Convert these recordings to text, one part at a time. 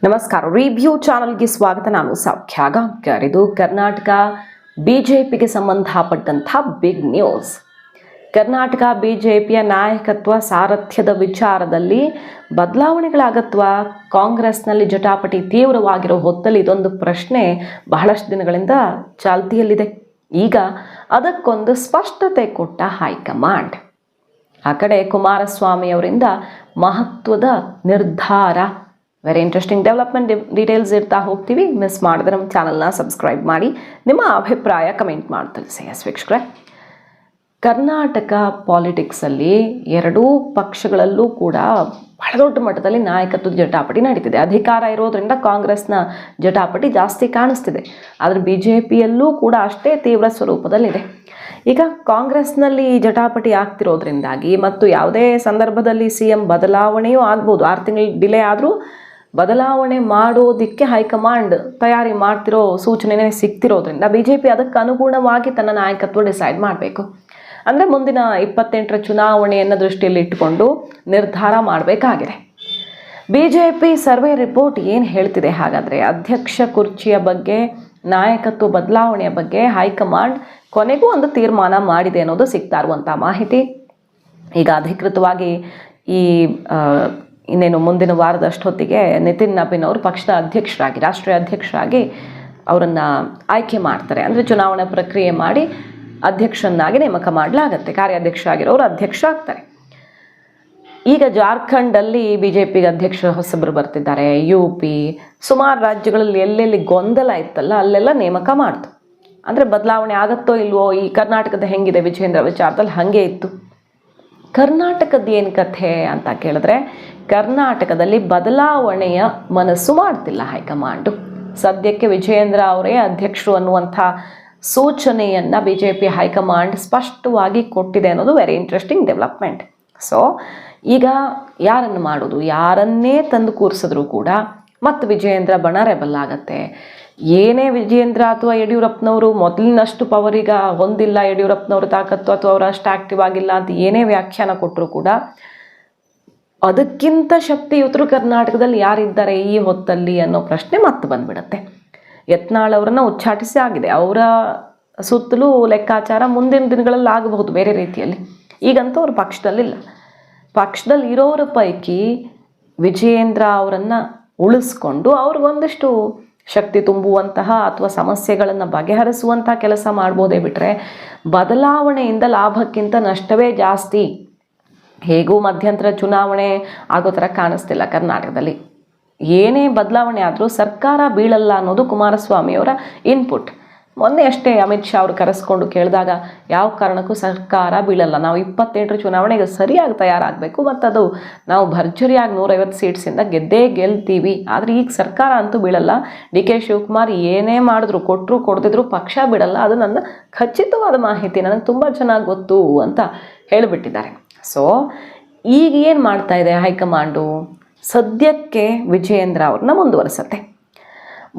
ನಮಸ್ಕಾರ. ರಿವ್ಯೂ ಚಾನಲ್ಗೆ ಸ್ವಾಗತ. ನಾನು ಸೌಖ್ಯ ಗಾಂವ್ಕರ್. ಇದು ಕರ್ನಾಟಕ ಬಿಜೆಪಿಗೆ ಸಂಬಂಧಪಟ್ಟಂಥ ಬಿಗ್ ನ್ಯೂಸ್. ಕರ್ನಾಟಕ ಬಿಜೆಪಿಯ ನಾಯಕತ್ವ ಸಾರಥ್ಯದ ವಿಚಾರದಲ್ಲಿ ಬದಲಾವಣೆಗಳಾಗತ್ವ? ಕಾಂಗ್ರೆಸ್ನಲ್ಲಿ ಜಟಾಪಟಿ ತೀವ್ರವಾಗಿರೋ ಹೊತ್ತಲ್ಲಿ ಇದೊಂದು ಪ್ರಶ್ನೆ ಬಹಳಷ್ಟು ದಿನಗಳಿಂದ ಚಾಲ್ತಿಯಲ್ಲಿದೆ. ಈಗ ಅದಕ್ಕೊಂದು ಸ್ಪಷ್ಟತೆ ಕೊಟ್ಟ ಹೈಕಮಾಂಡ್. ಆ ಕಡೆ ಕುಮಾರಸ್ವಾಮಿ ಅವರಿಂದ ಮಹತ್ವದ ನಿರ್ಧಾರ. ವೆರಿ ಇಂಟ್ರೆಸ್ಟಿಂಗ್ ಡೆವಲಪ್ಮೆಂಟ್ ಡೀಟೇಲ್ಸ್ ಇರ್ತಾ ಹೋಗ್ತೀವಿ. ಮಿಸ್ ಮಾಡಿದ್ರೆ ನಮ್ಮ ಚಾನಲ್ನ ಸಬ್ಸ್ಕ್ರೈಬ್ ಮಾಡಿ, ನಿಮ್ಮ ಅಭಿಪ್ರಾಯ ಕಮೆಂಟ್ ಮಾಡಿ ತಿಳಿಸಿ. ವೀಕ್ಷಕರೇ, ಕರ್ನಾಟಕ ಪಾಲಿಟಿಕ್ಸಲ್ಲಿ ಎರಡೂ ಪಕ್ಷಗಳಲ್ಲೂ ಕೂಡ ಬಹಳ ದೊಡ್ಡ ಮಟ್ಟದಲ್ಲಿ ನಾಯಕತ್ವದ ಜಟಾಪಟಿ ನಡೀತಿದೆ. ಅಧಿಕಾರ ಇರೋದ್ರಿಂದ ಕಾಂಗ್ರೆಸ್ನ ಜಟಾಪಟಿ ಜಾಸ್ತಿ ಕಾಣಿಸ್ತಿದೆ. ಆದರೆ ಬಿ ಜೆ ಪಿಯಲ್ಲೂ ಕೂಡ ಅಷ್ಟೇ ತೀವ್ರ ಸ್ವರೂಪದಲ್ಲಿದೆ. ಈಗ ಕಾಂಗ್ರೆಸ್ನಲ್ಲಿ ಜಟಾಪಟಿ ಆಗ್ತಿರೋದ್ರಿಂದಾಗಿ ಮತ್ತು ಯಾವುದೇ ಸಂದರ್ಭದಲ್ಲಿ CM ಬದಲಾವಣೆಯೂ ಆಗ್ಬೋದು. 6 ತಿಂಗಳು ಡಿಲೇ ಆದರೂ ಬದಲಾವಣೆ ಮಾಡೋದಕ್ಕೆ ಹೈಕಮಾಂಡ್ ತಯಾರಿ ಮಾಡ್ತಿರೋ ಸೂಚನೆನೇ ಸಿಗ್ತಿರೋದ್ರಿಂದ BJP ಅದಕ್ಕೆ ಅನುಗುಣವಾಗಿ ತನ್ನ ನಾಯಕತ್ವ ಡಿಸೈಡ್ ಮಾಡಬೇಕು. ಅಂದರೆ ಮುಂದಿನ 28ರ ಚುನಾವಣೆಯನ್ನು ದೃಷ್ಟಿಯಲ್ಲಿ ಇಟ್ಟುಕೊಂಡು ನಿರ್ಧಾರ ಮಾಡಬೇಕಾಗಿದೆ. BJP ಸರ್ವೆ ರಿಪೋರ್ಟ್ ಏನು ಹೇಳ್ತಿದೆ ಹಾಗಾದರೆ? ಅಧ್ಯಕ್ಷ ಕುರ್ಚಿಯ ಬಗ್ಗೆ, ನಾಯಕತ್ವ ಬದಲಾವಣೆಯ ಬಗ್ಗೆ ಹೈಕಮಾಂಡ್ ಕೊನೆಗೂ ಒಂದು ತೀರ್ಮಾನ ಮಾಡಿದೆ ಅನ್ನೋದು ಸಿಗ್ತಾ ಇರುವಂಥ ಮಾಹಿತಿ. ಈಗ ಅಧಿಕೃತವಾಗಿ ಇನ್ನೇನು ಮುಂದಿನ ವಾರದಷ್ಟೊತ್ತಿಗೆ ನಿತಿನ್ ನಬೀನ್ ಅವರು ಪಕ್ಷದ ಅಧ್ಯಕ್ಷರಾಗಿ, ರಾಷ್ಟ್ರೀಯ ಅಧ್ಯಕ್ಷರಾಗಿ ಅವರನ್ನು ಆಯ್ಕೆ ಮಾಡ್ತಾರೆ. ಅಂದರೆ ಚುನಾವಣಾ ಪ್ರಕ್ರಿಯೆ ಮಾಡಿ ಅಧ್ಯಕ್ಷರನ್ನಾಗಿ ನೇಮಕ ಮಾಡಲಾಗತ್ತೆ. ಕಾರ್ಯಾಧ್ಯಕ್ಷರಾಗಿರೋರು ಅಧ್ಯಕ್ಷ ಆಗ್ತಾರೆ. ಈಗ ಜಾರ್ಖಂಡಲ್ಲಿ BJPಗೆ ಅಧ್ಯಕ್ಷ ಹೊಸಬರು ಬರ್ತಿದ್ದಾರೆ. UP ಸುಮಾರು ರಾಜ್ಯಗಳಲ್ಲಿ ಎಲ್ಲೆಲ್ಲಿ ಗೊಂದಲ ಇತ್ತಲ್ಲ ಅಲ್ಲೆಲ್ಲ ನೇಮಕ ಮಾಡ್ತು. ಅಂದರೆ ಬದಲಾವಣೆ ಆಗುತ್ತೋ ಇಲ್ವೋ, ಈ ಕರ್ನಾಟಕದ ಹೆಂಗಿದೆ ವಿಜೇಂದ್ರ ವಿಚಾರದಲ್ಲಿ ಹಾಗೆ ಇತ್ತು. ಕರ್ನಾಟಕದ ಏನು ಕಥೆ ಅಂತ ಕೇಳಿದ್ರೆ, ಕರ್ನಾಟಕದಲ್ಲಿ ಬದಲಾವಣೆಯ ಮನಸ್ಸು ಮಾಡ್ತಿಲ್ಲ ಹೈಕಮಾಂಡು. ಸದ್ಯಕ್ಕೆ ವಿಜೇಂದ್ರ ಅವರೇ ಅಧ್ಯಕ್ಷರು ಅನ್ನುವಂಥ ಸೂಚನೆಯನ್ನು BJP ಹೈಕಮಾಂಡ್ ಸ್ಪಷ್ಟವಾಗಿ ಕೊಟ್ಟಿದೆ ಅನ್ನೋದು ವೆರಿ ಇಂಟ್ರೆಸ್ಟಿಂಗ್ ಡೆವಲಪ್ಮೆಂಟ್. ಸೊ ಈಗ ಯಾರನ್ನು ಮಾಡೋದು? ಯಾರನ್ನೇ ತಂದು ಕೂರಿಸಿದ್ರು ಕೂಡ ಮತ್ತು ವಿಜೇಂದ್ರ ಬಣ ರೆಬಲ್ ಆಗತ್ತೆ. ಏನೇ ವಿಜೇಂದ್ರ ಅಥವಾ ಯಡಿಯೂರಪ್ಪನವರು ಮೊದಲಿನಷ್ಟು ಪವರ್ ಈಗ ಹೊಂದಿಲ್ಲ, ಯಡಿಯೂರಪ್ಪನವರು ತಾಕತ್ತು ಅಥವಾ ಅವರು ಅಷ್ಟು ಆ್ಯಕ್ಟಿವ್ ಆಗಿಲ್ಲ ಅಂತ ಏನೇ ವ್ಯಾಖ್ಯಾನ ಕೊಟ್ಟರು ಕೂಡ ಅದಕ್ಕಿಂತ ಶಕ್ತಿಯುತರು ಕರ್ನಾಟಕದಲ್ಲಿ ಯಾರಿದ್ದಾರೆ ಈ ಹೊತ್ತಲ್ಲಿ ಅನ್ನೋ ಪ್ರಶ್ನೆ ಮತ್ತೆ ಬಂದ್ಬಿಡುತ್ತೆ. ಯತ್ನಾಳ್ ಅವರನ್ನು ಉಚ್ಚಾಟಿಸಿ ಆಗಿದೆ. ಅವರ ಸುತ್ತಲೂ ಲೆಕ್ಕಾಚಾರ ಮುಂದಿನ ದಿನಗಳಲ್ಲಿ ಆಗಬಹುದು ಬೇರೆ ರೀತಿಯಲ್ಲಿ. ಈಗಂತೂ ಅವರು ಪಕ್ಷದಲ್ಲಿಲ್ಲ. ಪಕ್ಷದಲ್ಲಿ ಇರೋರ ಪೈಕಿ ವಿಜಯೇಂದ್ರ ಅವರನ್ನು ಉಳಿಸ್ಕೊಂಡು ಅವ್ರಿಗೊಂದಿಷ್ಟು ಶಕ್ತಿ ತುಂಬುವಂತಹ ಅಥವಾ ಸಮಸ್ಯೆಗಳನ್ನು ಬಗೆಹರಿಸುವಂಥ ಕೆಲಸ ಮಾಡ್ಬೋದೇ ಬಿಟ್ಟರೆ ಬದಲಾವಣೆಯಿಂದ ಲಾಭಕ್ಕಿಂತ ನಷ್ಟವೇ ಜಾಸ್ತಿ. ಹೇಗೂ ಮಧ್ಯಂತರ ಚುನಾವಣೆ ಆಗೋ ಥರ ಕಾಣಿಸ್ತಿಲ್ಲ ಕರ್ನಾಟಕದಲ್ಲಿ. ಏನೇ ಬದಲಾವಣೆ ಆದರೂ ಸರ್ಕಾರ ಬೀಳಲ್ಲ ಅನ್ನೋದು ಕುಮಾರಸ್ವಾಮಿಯವರ ಇನ್ಪುಟ್. ಮೊನ್ನೆ ಅಷ್ಟೇ ಅಮಿತ್ ಶಾ ಅವರು ಕರೆಸ್ಕೊಂಡು ಕೇಳಿದಾಗ ಯಾವ ಕಾರಣಕ್ಕೂ ಸರ್ಕಾರ ಬೀಳಲ್ಲ, ನಾವು 28ರ ಚುನಾವಣೆಗೆ ಸರಿಯಾಗಿ ತಯಾರಾಗಬೇಕು ಮತ್ತು ಅದು ನಾವು ಭರ್ಜರಿಯಾಗಿ 150 ಸೀಟ್ಸಿಂದ ಗೆದ್ದೇ ಗೆಲ್ತೀವಿ, ಆದರೆ ಈಗ ಸರ್ಕಾರ ಅಂತೂ ಬೀಳಲ್ಲ, DK ಶಿವಕುಮಾರ್ ಏನೇ ಮಾಡಿದ್ರು ಕೊಟ್ಟರು ಕೊಡ್ತಿದ್ರು ಪಕ್ಷ ಬಿಡಲ್ಲ, ಅದು ನನ್ನ ಖಚಿತವಾದ ಮಾಹಿತಿ, ನನಗೆ ತುಂಬ ಚೆನ್ನಾಗಿ ಗೊತ್ತು ಅಂತ ಹೇಳಿಬಿಟ್ಟಿದ್ದಾರೆ. ಸೊ ಈಗ ಏನು ಮಾಡ್ತಾ ಇದೆ ಹೈಕಮಾಂಡು? ಸದ್ಯಕ್ಕೆ ವಿಜಯೇಂದ್ರ ಅವ್ರನ್ನ ಮುಂದುವರಿಸತ್ತೆ.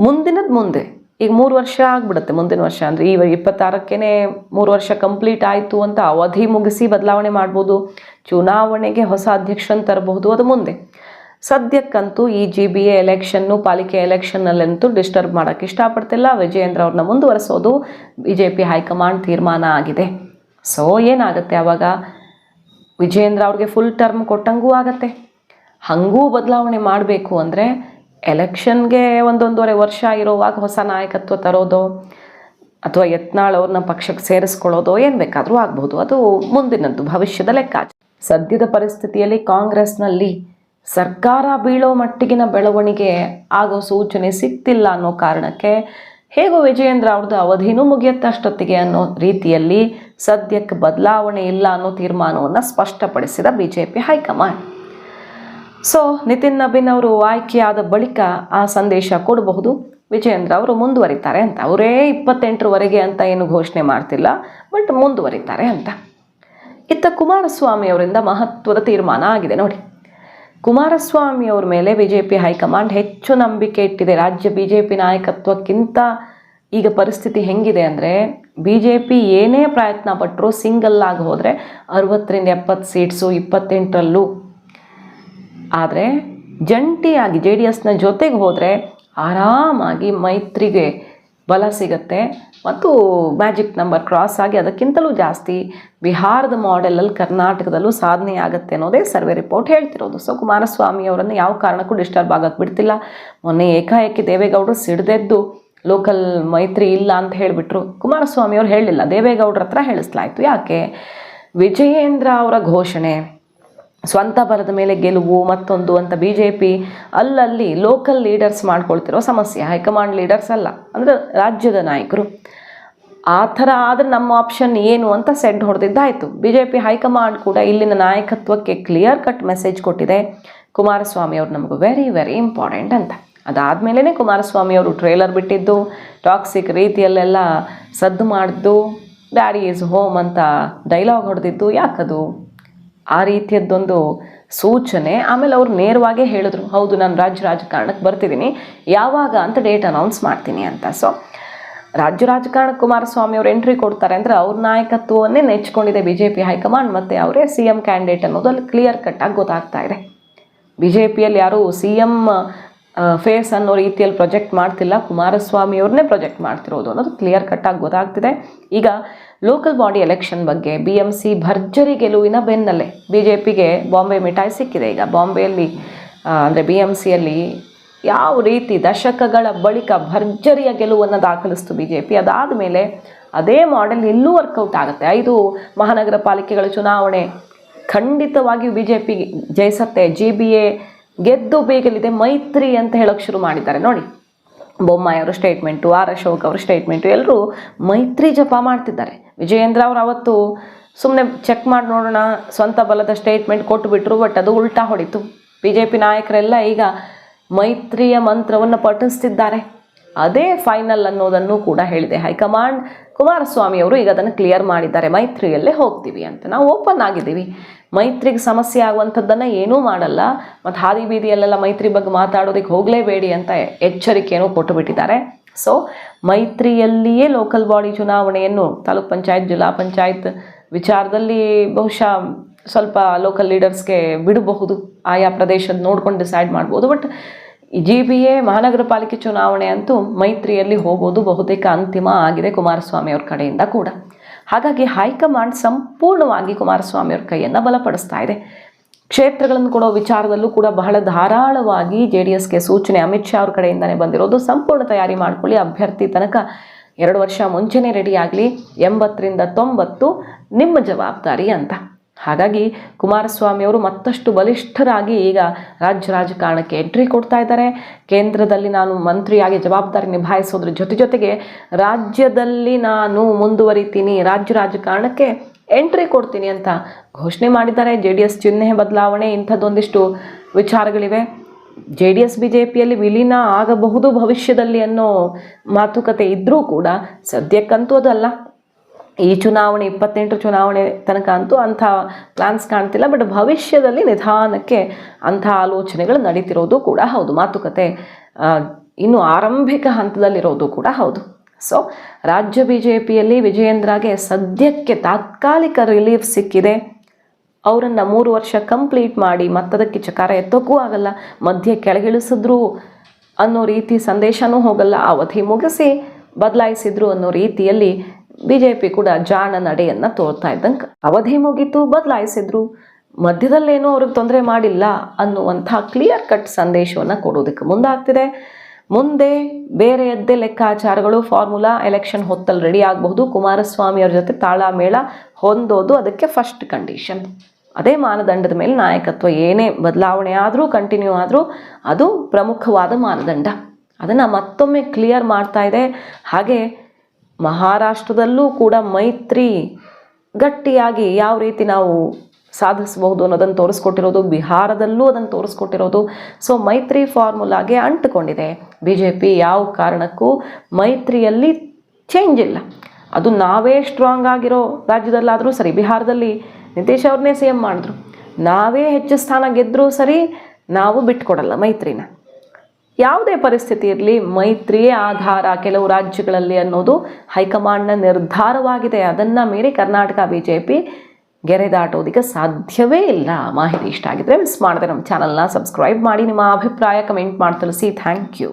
ಮುಂದಿನದು ಮುಂದೆ ಈಗ 3 ವರ್ಷ ಆಗಿಬಿಡುತ್ತೆ. ಮುಂದಿನ ವರ್ಷ ಅಂದರೆ ಈ 26ಕ್ಕೇ 3 ವರ್ಷ ಕಂಪ್ಲೀಟ್ ಆಯಿತು ಅಂತ ಅವಧಿ ಮುಗಿಸಿ ಬದಲಾವಣೆ ಮಾಡ್ಬೋದು. ಚುನಾವಣೆಗೆ ಹೊಸ ಅಧ್ಯಕ್ಷರನ್ನು ತರಬಹುದು, ಅದು ಮುಂದೆ. ಸದ್ಯಕ್ಕಂತೂ ಈ GBA ಎಲೆಕ್ಷನ್ನು, ಪಾಲಿಕೆ ಎಲೆಕ್ಷನ್ನಲ್ಲಂತೂ ಡಿಸ್ಟರ್ಬ್ ಮಾಡೋಕ್ಕೆ ಇಷ್ಟಪಡ್ತಿಲ್ಲ. ವಿಜಯೇಂದ್ರ ಅವ್ರನ್ನ ಮುಂದುವರಿಸೋದು BJP ಹೈಕಮಾಂಡ್ ತೀರ್ಮಾನ ಆಗಿದೆ. ಸೊ ಏನಾಗುತ್ತೆ ಆವಾಗ? ವಿಜಯೇಂದ್ರ ಅವ್ರಿಗೆ ಫುಲ್ ಟರ್ಮ್ ಕೊಟ್ಟಂಗೂ ಆಗತ್ತೆ. ಹಾಗೂ ಬದಲಾವಣೆ ಮಾಡಬೇಕು ಅಂದರೆ ಎಲೆಕ್ಷನ್ಗೆ 1.5 ವರ್ಷ ಇರೋವಾಗ ಹೊಸ ನಾಯಕತ್ವ ತರೋದು ಅಥವಾ ಯತ್ನಾಳ್ ಅವ್ರನ್ನ ಪಕ್ಷಕ್ಕೆ ಸೇರಿಸ್ಕೊಳ್ಳೋದು ಏನು ಬೇಕಾದರೂ ಆಗ್ಬೋದು. ಅದು ಮುಂದಿನದ್ದು, ಭವಿಷ್ಯದ ಲೆಕ್ಕಾಚಾರ. ಸದ್ಯದ ಪರಿಸ್ಥಿತಿಯಲ್ಲಿ ಕಾಂಗ್ರೆಸ್ನಲ್ಲಿ ಸರ್ಕಾರ ಬೀಳೋ ಮಟ್ಟಿಗಿನ ಬೆಳವಣಿಗೆ ಆಗೋ ಸೂಚನೆ ಸಿಗ್ತಿಲ್ಲ ಅನ್ನೋ ಕಾರಣಕ್ಕೆ ಹೇಗೋ ವಿಜಯೇಂದ್ರ ಅವ್ರದ್ದು ಅವಧಿನೂ ಮುಗಿಯತ್ತಷ್ಟೊತ್ತಿಗೆ ಅನ್ನೋ ರೀತಿಯಲ್ಲಿ ಸದ್ಯಕ್ಕೆ ಬದಲಾವಣೆ ಇಲ್ಲ ಅನ್ನೋ ತೀರ್ಮಾನವನ್ನು ಸ್ಪಷ್ಟಪಡಿಸಿದ BJP high command. So Nitin Nabin ಅವರು ಆಯ್ಕೆಯಾದ ಬಳಿಕ ಆ ಸಂದೇಶ ಕೊಡಬಹುದು, ವಿಜಯೇಂದ್ರ ಅವರು ಮುಂದುವರಿತಾರೆ ಅಂತ. ಅವರೇ 28ರವರೆಗೆ ಅಂತ ಏನು ಘೋಷಣೆ ಮಾಡ್ತಿಲ್ಲ, ಬಟ್ ಮುಂದುವರಿತಾರೆ ಅಂತ. ಇತ್ತ ಕುಮಾರಸ್ವಾಮಿ ಅವರಿಂದ ಮಹತ್ವದ ತೀರ್ಮಾನ ಆಗಿದೆ ನೋಡಿ. ಕುಮಾರಸ್ವಾಮಿ ಅವ್ರ ಮೇಲೆ BJP ಹೈಕಮಾಂಡ್ ಹೆಚ್ಚು ನಂಬಿಕೆ ಇಟ್ಟಿದೆ. ರಾಜ್ಯ BJP ನಾಯಕತ್ವಕ್ಕಿಂತ ಈಗ ಪರಿಸ್ಥಿತಿ ಹೆಂಗಿದೆ ಅಂದರೆ, BJP ಏನೇ ಪ್ರಯತ್ನ ಪಟ್ಟರು ಸಿಂಗಲ್ ಆಗಿ ಹೋದರೆ 60ರಿಂದ 70 ಸೀಟ್ಸು 28ರಲ್ಲೂ. ಆದರೆ ಜಂಟಿಯಾಗಿ JDSನ ಜೊತೆಗೆ ಹೋದರೆ ಆರಾಮಾಗಿ ಮೈತ್ರಿಗೆ ಬಲ ಸಿಗುತ್ತೆ ಮತ್ತು ಮ್ಯಾಜಿಕ್ ನಂಬರ್ ಕ್ರಾಸ್ ಆಗಿ ಅದಕ್ಕಿಂತಲೂ ಜಾಸ್ತಿ ಬಿಹಾರದ ಮಾಡೆಲಲ್ಲಿ ಕರ್ನಾಟಕದಲ್ಲೂ ಸಾಧನೆ ಆಗುತ್ತೆ ಅನ್ನೋದೇ ಸರ್ವೆ ರಿಪೋರ್ಟ್ ಹೇಳ್ತಿರೋದು. ಸೊ ಕುಮಾರಸ್ವಾಮಿ ಅವರನ್ನು ಯಾವ ಕಾರಣಕ್ಕೂ ಡಿಸ್ಟರ್ಬ್ ಆಗಕ್ಕೆ ಬಿಡ್ತಿಲ್ಲ. ಮೊನ್ನೆ ಏಕಾಏಕಿ ದೇವೇಗೌಡರು ಸಿಡ್ದೆದ್ದು ಲೋಕಲ್ ಮೈತ್ರಿ ಇಲ್ಲ ಅಂತ ಹೇಳಿಬಿಟ್ರು. ಕುಮಾರಸ್ವಾಮಿ ಅವರು ಹೇಳಲಿಲ್ಲ, ದೇವೇಗೌಡರ ಹತ್ರ ಹೇಳಿಸ್ಲಾಯಿತು. ಯಾಕೆ? ವಿಜಯೇಂದ್ರ ಅವರ ಘೋಷಣೆ, ಸ್ವಂತ ಬಲದ ಮೇಲೆ ಗೆಲುವು ಮತ್ತೊಂದು ಅಂತ BJP ಅಲ್ಲಲ್ಲಿ ಲೋಕಲ್ ಲೀಡರ್ಸ್ ಮಾಡ್ಕೊಳ್ತಿರೋ ಸಮಸ್ಯೆ, ಹೈಕಮಾಂಡ್ ಲೀಡರ್ಸ್ ಅಲ್ಲ, ಅಂದರೆ ರಾಜ್ಯದ ನಾಯಕರು. ಆ ಥರ ಆದರೆ ನಮ್ಮ ಆಪ್ಷನ್ ಏನು ಅಂತ ಸೆಡ್ ಹೊಡೆದಿದ್ದಾಯಿತು. BJP ಹೈಕಮಾಂಡ್ ಕೂಡ ಇಲ್ಲಿನ ನಾಯಕತ್ವಕ್ಕೆ ಕ್ಲಿಯರ್ ಕಟ್ ಮೆಸೇಜ್ ಕೊಟ್ಟಿದೆ, ಕುಮಾರಸ್ವಾಮಿ ಅವರು ನಮಗೂ ವೆರಿ ವೆರಿ ಇಂಪಾರ್ಟೆಂಟ್ ಅಂತ. ಅದಾದಮೇಲೆ ಕುಮಾರಸ್ವಾಮಿ ಅವರು ಟ್ರೇಲರ್ ಬಿಟ್ಟಿದ್ದು, ಟಾಕ್ಸಿಕ್ ರೀತಿಯಲ್ಲೆಲ್ಲ ಸದ್ದು ಮಾಡಿದ್ದು, ಡ್ಯಾಡಿ ಈಸ್ ಹೋಮ್ ಅಂತ ಡೈಲಾಗ್ ಹೊಡೆದಿದ್ದು. ಯಾಕದು? ಆ ರೀತಿಯದ್ದೊಂದು ಸೂಚನೆ. ಆಮೇಲೆ ಅವ್ರು ನೇರವಾಗೇ ಹೇಳಿದ್ರು, ಹೌದು ನಾನು ರಾಜಕಾರಣಕ್ಕೆ ಬರ್ತಿದ್ದೀನಿ, ಯಾವಾಗ ಅಂತ ಡೇಟ್ ಅನೌನ್ಸ್ ಮಾಡ್ತೀನಿ ಅಂತ. ಸೊ ರಾಜಕಾರಣಕ್ಕೆ ಕುಮಾರಸ್ವಾಮಿ ಅವರು ಎಂಟ್ರಿ ಕೊಡ್ತಾರೆ ಅಂದರೆ ಅವ್ರ ನಾಯಕತ್ವವನ್ನೇ ನೆಚ್ಕೊಂಡಿದೆ BJP ಹೈಕಮಾಂಡ್, ಮತ್ತು ಅವರೇ CM ಕ್ಯಾಂಡಿಡೇಟ್ ಅನ್ನೋದು ಅಲ್ಲಿ ಕ್ಲಿಯರ್ ಕಟ್ಟಾಗಿ ಗೊತ್ತಾಗ್ತಾ ಇದೆ. BJPಯಲ್ಲಿ ಯಾರೂ CM ಫೇಸ್ ಅನ್ನೋ ರೀತಿಯಲ್ಲಿ ಪ್ರೊಜೆಕ್ಟ್ ಮಾಡ್ತಿಲ್ಲ, ಕುಮಾರಸ್ವಾಮಿ ಅವ್ರನ್ನೇ ಪ್ರೊಜೆಕ್ಟ್ ಮಾಡ್ತಿರೋದು ಅನ್ನೋದು ಕ್ಲಿಯರ್ ಕಟ್ಟಾಗಿ ಗೊತ್ತಾಗ್ತಿದೆ. ಈಗ ಲೋಕಲ್ ಬಾಡಿ ಎಲೆಕ್ಷನ್ ಬಗ್ಗೆ BMC ಭರ್ಜರಿ ಗೆಲುವಿನ ಬೆನ್ನಲ್ಲೇ BJPಗೆ ಬಾಂಬೆ ಮಿಠಾಯಿ ಸಿಕ್ಕಿದೆ. ಈಗ ಬಾಂಬೆಯಲ್ಲಿ ಅಂದರೆ BMCಯಲ್ಲಿ ಯಾವ ರೀತಿ ದಶಕಗಳ ಬಳಿಕ ಭರ್ಜರಿಯ ಗೆಲುವನ್ನು ದಾಖಲಿಸ್ತು BJP, ಅದಾದ ಮೇಲೆ ಅದೇ ಮಾಡೆಲ್ ಇಲ್ಲೂ ವರ್ಕೌಟ್ ಆಗುತ್ತೆ. 5 ಮಹಾನಗರ ಪಾಲಿಕೆಗಳ ಚುನಾವಣೆ ಖಂಡಿತವಾಗಿಯೂ BJP ಜಯಿಸತ್ತೆ. GBA ಗೆದ್ದು ಬೇಗಲಿದೆ, ಮೈತ್ರಿ ಅಂತ ಹೇಳೋಕ್ಕೆ ಶುರು ಮಾಡಿದ್ದಾರೆ. ನೋಡಿ, ಬೊಮ್ಮಾಯಿ ಅವರ ಸ್ಟೇಟ್ಮೆಂಟು, R ಅಶೋಕ್ ಅವರ ಸ್ಟೇಟ್ಮೆಂಟು, ಎಲ್ಲರೂ ಮೈತ್ರಿ ಜಪ ಮಾಡ್ತಿದ್ದಾರೆ. ವಿಜಯೇಂದ್ರ ಅವರು ಅವತ್ತು ಸುಮ್ಮನೆ ಚೆಕ್ ಮಾಡಿ ನೋಡೋಣ ಸ್ವಂತ ಬಲದ ಸ್ಟೇಟ್ಮೆಂಟ್ ಕೊಟ್ಟುಬಿಟ್ರು, ಬಟ್ ಅದು ಉಲ್ಟಾ ಹೊಡಿತು. BJP ನಾಯಕರೆಲ್ಲ ಈಗ ಮೈತ್ರಿಯ ಮಂತ್ರವನ್ನು ಪಠಿಸ್ತಿದ್ದಾರೆ. ಅದೇ ಫೈನಲ್ ಅನ್ನೋದನ್ನು ಕೂಡ ಹೇಳಿದೆ ಹೈಕಮಾಂಡ್. ಕುಮಾರಸ್ವಾಮಿ ಅವರು ಈಗ ಅದನ್ನು ಕ್ಲಿಯರ್ ಮಾಡಿದ್ದಾರೆ, ಮೈತ್ರಿಯಲ್ಲೇ ಹೋಗ್ತೀವಿ ಅಂತ. ನಾವು ಓಪನ್ ಆಗಿದ್ದೀವಿ, ಮೈತ್ರಿಗೆ ಸಮಸ್ಯೆ ಆಗುವಂಥದ್ದನ್ನು ಏನೂ ಮಾಡಲ್ಲ, ಮತ್ತು ಹಾದಿ ಬೀದಿಯಲ್ಲೆಲ್ಲ ಮೈತ್ರಿ ಬಗ್ಗೆ ಮಾತಾಡೋದಕ್ಕೆ ಹೋಗಲೇಬೇಡಿ ಅಂತ ಎಚ್ಚರಿಕೆಯನ್ನು ಕೊಟ್ಟು ಬಿಟ್ಟಿದ್ದಾರೆ. ಸೊ ಮೈತ್ರಿಯಲ್ಲಿಯೇ ಲೋಕಲ್ ಬಾಡಿ ಚುನಾವಣೆಯನ್ನು ತಾಲೂಕ್ ಪಂಚಾಯತ್, ಜಿಲ್ಲಾ ಪಂಚಾಯತ್ ವಿಚಾರದಲ್ಲಿ ಬಹುಶಃ ಸ್ವಲ್ಪ ಲೋಕಲ್ ಲೀಡರ್ಸ್ಗೆ ಬಿಡಬಹುದು, ಆಯಾ ಪ್ರದೇಶದ ನೋಡ್ಕೊಂಡು ಡಿಸೈಡ್ ಮಾಡ್ಬೋದು. ಬಟ್ GBA ಮಹಾನಗರ ಪಾಲಿಕೆ ಚುನಾವಣೆ ಅಂತೂ ಮೈತ್ರಿಯಲ್ಲಿ ಹೋಗೋದು ಬಹುತೇಕ ಅಂತಿಮ ಆಗಿದೆ ಕುಮಾರಸ್ವಾಮಿ ಅವ್ರ ಕಡೆಯಿಂದ ಕೂಡ. ಹಾಗಾಗಿ ಹೈಕಮಾಂಡ್ ಸಂಪೂರ್ಣವಾಗಿ ಕುಮಾರಸ್ವಾಮಿ ಅವ್ರ ಕೈಯನ್ನು ಬಲಪಡಿಸ್ತಾ ಇದೆ. ಕ್ಷೇತ್ರಗಳನ್ನು ಕೊಡೋ ವಿಚಾರದಲ್ಲೂ ಕೂಡ ಬಹಳ ಧಾರಾಳವಾಗಿ JDSಗೆ ಸೂಚನೆ ಅಮಿತ್ ಶಾ ಅವ್ರ ಕಡೆಯಿಂದನೇ ಬಂದಿರೋದು. ಸಂಪೂರ್ಣ ತಯಾರಿ ಮಾಡ್ಕೊಳ್ಳಿ, ಅಭ್ಯರ್ಥಿ ತನಕ 2 ವರ್ಷ ಮುಂಚೆನೇ ರೆಡಿ ಆಗಲಿ, 80ರಿಂದ 90 ನಿಮ್ಮ ಜವಾಬ್ದಾರಿ ಅಂತ. ಹಾಗಾಗಿ ಕುಮಾರಸ್ವಾಮಿ ಅವರು ಮತ್ತಷ್ಟು ಬಲಿಷ್ಠರಾಗಿ ಈಗ ರಾಜಕಾರಣಕ್ಕೆ ಎಂಟ್ರಿ ಕೊಡ್ತಾ ಇದ್ದಾರೆ. ಕೇಂದ್ರದಲ್ಲಿ ನಾನು ಮಂತ್ರಿಯಾಗಿ ಜವಾಬ್ದಾರಿ ನಿಭಾಯಿಸೋದ್ರ ಜೊತೆಗೆ ರಾಜ್ಯದಲ್ಲಿ ನಾನು ಮುಂದುವರಿತೀನಿ, ರಾಜಕಾರಣಕ್ಕೆ ಎಂಟ್ರಿ ಕೊಡ್ತೀನಿ ಅಂತ ಘೋಷಣೆ ಮಾಡಿದ್ದಾರೆ. JDS ಚಿಹ್ನೆ ಬದಲಾವಣೆ, ಇಂಥದ್ದೊಂದಿಷ್ಟು ವಿಚಾರಗಳಿವೆ. JDS BJPಯಲ್ಲಿ ವಿಲೀನ ಆಗಬಹುದು ಭವಿಷ್ಯದಲ್ಲಿ ಅನ್ನೋ ಮಾತುಕತೆ ಇದ್ದರೂ ಕೂಡ ಸದ್ಯಕ್ಕಂತೂ ಅದಲ್ಲ. ಈ ಚುನಾವಣೆ 28 ಚುನಾವಣೆ ತನಕ ಅಂತೂ ಅಂಥ ಪ್ಲಾನ್ಸ್ ಕಾಣ್ತಿಲ್ಲ. ಬಟ್ ಭವಿಷ್ಯದಲ್ಲಿ ನಿಧಾನಕ್ಕೆ ಅಂಥ ಆಲೋಚನೆಗಳು ನಡೀತಿರೋದು ಕೂಡ ಹೌದು, ಮಾತುಕತೆ ಇನ್ನು ಆರಂಭಿಕ ಹಂತದಲ್ಲಿರೋದು ಕೂಡ ಹೌದು. ಸೊ ರಾಜ್ಯ BJPಯಲ್ಲಿ ವಿಜಯೇಂದ್ರಗೆ ಸದ್ಯಕ್ಕೆ ತಾತ್ಕಾಲಿಕ ರಿಲೀಫ್ ಸಿಕ್ಕಿದೆ. ಅವರನ್ನು 3 ವರ್ಷ ಕಂಪ್ಲೀಟ್ ಮಾಡಿ ಮತ್ತದಕ್ಕೆ ಚಕಾರ ಎತ್ತೋಕ್ಕೂ ಆಗಲ್ಲ, ಮಧ್ಯೆ ಕೆಳಗಿಳಿಸಿದ್ರು ಅನ್ನೋ ರೀತಿ ಸಂದೇಶನೂ ಹೋಗಲ್ಲ, ಅವಧಿ ಮುಗಿಸಿ ಬದಲಾಯಿಸಿದ್ರು ಅನ್ನೋ ರೀತಿಯಲ್ಲಿ BJP ಕೂಡ ಜಾಣ ನಡೆಯನ್ನು ತೋರ್ತಾ ಇದ್ದಂಗೆ ಅವಧಿ ಮುಗಿತು, ಬದಲಾಯಿಸಿದ್ರು, ಮಧ್ಯದಲ್ಲೇನೂ ಅವ್ರಿಗೆ ತೊಂದರೆ ಮಾಡಿಲ್ಲ ಅನ್ನುವಂಥ ಕ್ಲಿಯರ್ ಕಟ್ ಸಂದೇಶವನ್ನು ಕೊಡೋದಕ್ಕೆ ಮುಂದಾಗ್ತಿದೆ. ಮುಂದೆ ಬೇರೆಯದ್ದೇ ಲೆಕ್ಕಾಚಾರಗಳು, ಫಾರ್ಮುಲಾ ಎಲೆಕ್ಷನ್ ಹೊತ್ತಲ್ಲಿ ರೆಡಿ ಆಗಬಹುದು. ಕುಮಾರಸ್ವಾಮಿ ಅವ್ರ ಜೊತೆ ತಾಳಮೇಳ ಹೊಂದೋದು ಅದಕ್ಕೆ ಫಸ್ಟ್ ಕಂಡೀಷನ್. ಅದೇ ಮಾನದಂಡದ ಮೇಲೆ ನಾಯಕತ್ವ ಏನೇ ಬದಲಾವಣೆ ಆದರೂ ಕಂಟಿನ್ಯೂ ಆದರೂ ಅದು ಪ್ರಮುಖವಾದ ಮಾನದಂಡ. ಅದನ್ನು ಮತ್ತೊಮ್ಮೆ ಕ್ಲಿಯರ್ ಮಾಡ್ತಾ ಇದೆ. ಹಾಗೆ ಮಹಾರಾಷ್ಟ್ರದಲ್ಲೂ ಕೂಡ ಮೈತ್ರಿ ಗಟ್ಟಿಯಾಗಿ ಯಾವ ರೀತಿ ನಾವು ಸಾಧಿಸಬಹುದು ಅನ್ನೋದನ್ನು ತೋರಿಸ್ಕೊಟ್ಟಿರೋದು, ಬಿಹಾರದಲ್ಲೂ ಅದನ್ನು ತೋರಿಸ್ಕೊಟ್ಟಿರೋದು. ಸೊ ಮೈತ್ರಿ ಫಾರ್ಮುಲಾಗೆ ಅಂಟಿಕೊಂಡಿದೆ. BJP ಯಾವ ಕಾರಣಕ್ಕೂ ಮೈತ್ರಿಯಲ್ಲಿ ಚೇಂಜ್ ಇಲ್ಲ. ಅದು ನಾವೇ ಸ್ಟ್ರಾಂಗ್ ಆಗಿರೋ ರಾಜ್ಯದಲ್ಲಾದರೂ ಸರಿ, ಬಿಹಾರದಲ್ಲಿ ನಿತೀಶ್ ಅವ್ರನ್ನೇ CM ಮಾಡಿದ್ರು, ನಾವೇ ಹೆಚ್ಚು ಸ್ಥಾನ ಗೆದ್ದರೂ ಸರಿ, ನಾವು ಬಿಟ್ಕೊಡಲ್ಲ ಮೈತ್ರಿನ. ಯಾವುದೇ ಪರಿಸ್ಥಿತಿ ಇರಲಿ ಮೈತ್ರಿಯೇ ಆಧಾರ ಕೆಲವು ರಾಜ್ಯಗಳಲ್ಲಿ ಅನ್ನೋದು ಹೈಕಮಾಂಡ್ನ ನಿರ್ಧಾರವಾಗಿದೆ. ಅದನ್ನು ಮೀರಿ ಕರ್ನಾಟಕ BJP ಗೆರೆ ದಾಟೋದಕ್ಕೆ ಸಾಧ್ಯವೇ ಇಲ್ಲ. ಮಾಹಿತಿ ಇಷ್ಟ ಆಗಿದ್ರೆ ಮಿಸ್ ಮಾಡದೆ ನಮ್ಮ ಚಾನಲ್ನ ಸಬ್ಸ್ಕ್ರೈಬ್ ಮಾಡಿ, ನಿಮ್ಮ ಅಭಿಪ್ರಾಯ ಕಮೆಂಟ್ ಮಾಡಿ ತಿಳಿಸಿ. Thank you.